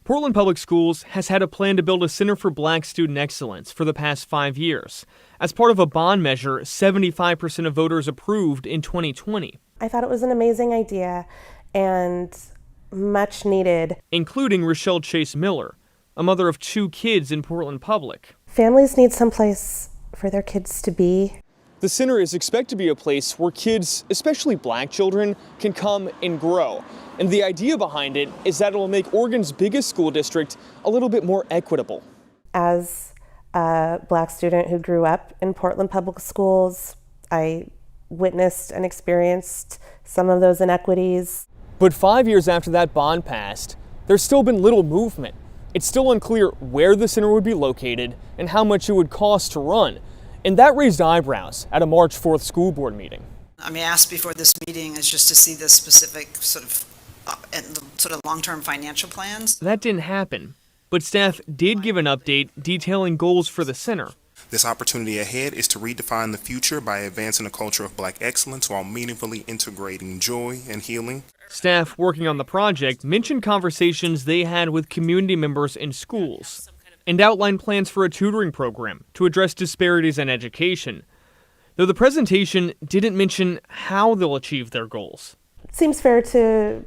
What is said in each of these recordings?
Portland Public Schools has had a plan to build a Center for Black Student Excellence for the past 5 years. As part of a bond measure, 75% of voters approved in 2020. I thought it was an amazing idea and much needed. Including Rochelle Chase Miller, a mother of 2 kids in Portland Public. Families need some place for their kids to be. The center is expected to be a place where kids, especially black children, can come and grow. And the idea behind it is that it will make Oregon's biggest school district a little bit more equitable. As a black student who grew up in Portland Public Schools, I witnessed and experienced some of those inequities. But 5 years after that bond passed, there's still been little movement. It's still unclear where the center would be located and how much it would cost to run. And that raised eyebrows at a March 4th school board meeting. I asked before this meeting is just to see the specific sort of long-term financial plans. That didn't happen, but staff did give an update detailing goals for the center. This opportunity ahead is to redefine the future by advancing a culture of black excellence while meaningfully integrating joy and healing. Staff working on the project mentioned conversations they had with community members in schools and outlined plans for a tutoring program to address disparities in education, though the presentation didn't mention how they'll achieve their goals. It seems fair to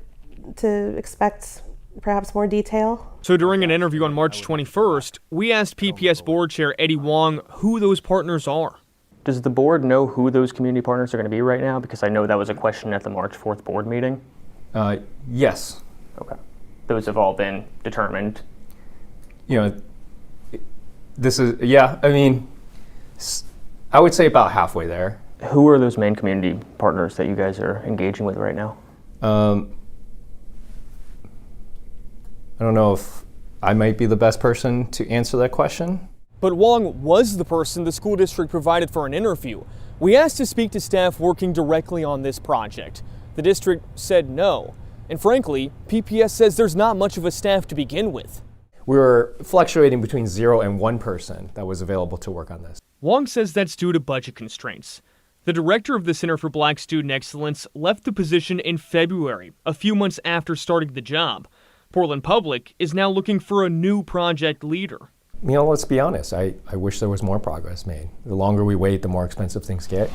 expect perhaps more detail. So during an interview on March 21st, we asked PPS Board Chair Eddie Wong who those partners are. Does the board know who those community partners are going to be right now? Because I know that was a question at the March 4th board meeting. Yes. Okay. Those have all been determined. This is, I would say about halfway there. Who are those main community partners that you guys are engaging with right now? I don't know if I might be the best person to answer that question. But Wong was the person the school district provided for an interview. We asked to speak to staff working directly on this project. The district said no. And frankly, PPS says there's not much of a staff to begin with. We were fluctuating between 0 and 1 person that was available to work on this. Wong says that's due to budget constraints. The director of the Center for Black Student Excellence left the position in February, a few months after starting the job. Portland Public is now looking for a new project leader. Let's be honest, I wish there was more progress made. The longer we wait, the more expensive things get.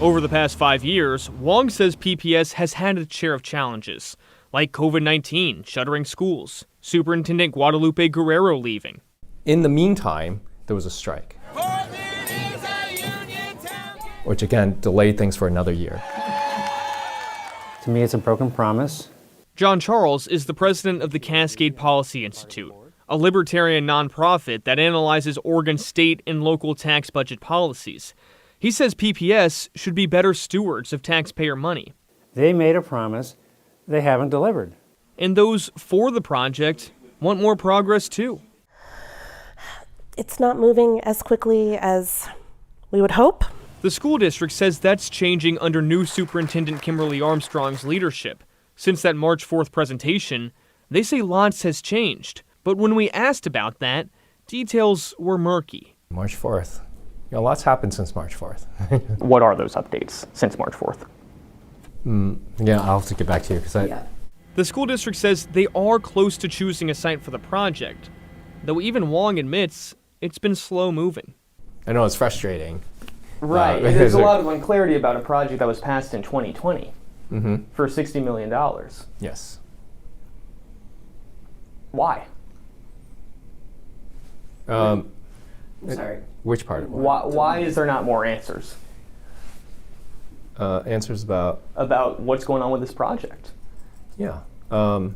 Over the past 5 years, Wong says PPS has had its share of challenges, like COVID-19 shuttering schools, Superintendent Guadalupe Guerrero leaving. In the meantime, there was a strike, which again delayed things for another year. To me, it's a broken promise. John Charles is the president of the Cascade Policy Institute, a libertarian nonprofit that analyzes Oregon's state and local tax budget policies. He says PPS should be better stewards of taxpayer money. They made a promise they haven't delivered. And those for the project want more progress too. It's not moving as quickly as we would hope. The school district says that's changing under new Superintendent Kimberly Armstrong's leadership. Since that March 4th presentation, they say lots has changed. But when we asked about that, details were murky. March 4th. Lots happened since March 4th. What are those updates since March 4th? I'll have to get back to you because The school district says they are close to choosing a site for the project, though even Wong admits it's been slow moving. I know it's frustrating. Right. There's a lot of unclarity about a project that was passed in 2020 for $60 million. Yes. Why? Sorry. Which part of it? Why is there not more answers? Answers about? About what's going on with this project. Yeah. And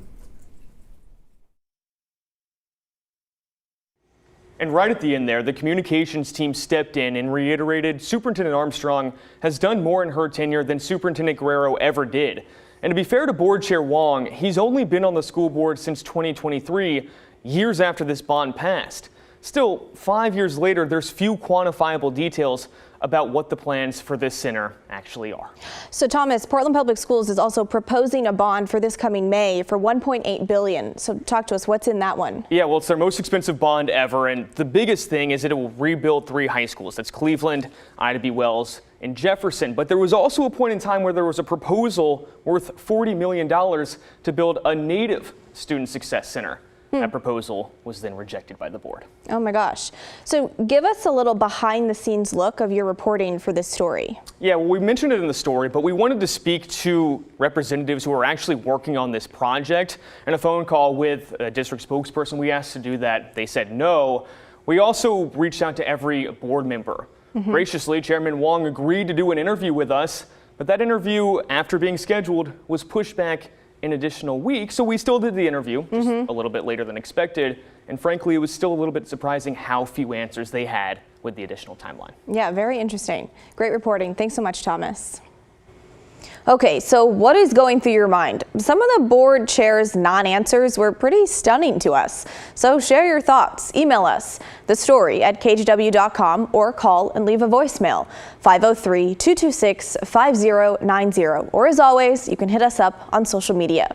right at the end there, the communications team stepped in and reiterated Superintendent Armstrong has done more in her tenure than Superintendent Guerrero ever did. And to be fair to Board Chair Wong, he's only been on the school board since 2023, years after this bond passed. Still, 5 years later, there's few quantifiable details about what the plans for this center actually are. So Thomas, Portland Public Schools is also proposing a bond for this coming May for $1.8 billion. So talk to us, what's in that one? Yeah, well, it's their most expensive bond ever, and the biggest thing is that it will rebuild 3 high schools. That's Cleveland, Ida B. Wells, and Jefferson. But there was also a point in time where there was a proposal worth $40 million to build a native student success center. That proposal was then rejected by the board. Oh my gosh. So give us a little behind the scenes look of your reporting for this story. Yeah, well, we mentioned it in the story, but we wanted to speak to representatives who are actually working on this project. And a phone call with a district spokesperson, we asked to do that. They said no. We also reached out to every board member. Graciously, Chairman Wong agreed to do an interview with us, but that interview, after being scheduled, was pushed back an additional week. So we still did the interview, just a little bit later than expected. And frankly, it was still a little bit surprising how few answers they had with the additional timeline. Yeah, very interesting. Great reporting. Thanks so much, Thomas. Okay, so what is going through your mind? Some of the board chair's non-answers were pretty stunning to us. So share your thoughts. Email us, thestory@kgw.com, or call and leave a voicemail, 503-226-5090. Or as always, you can hit us up on social media.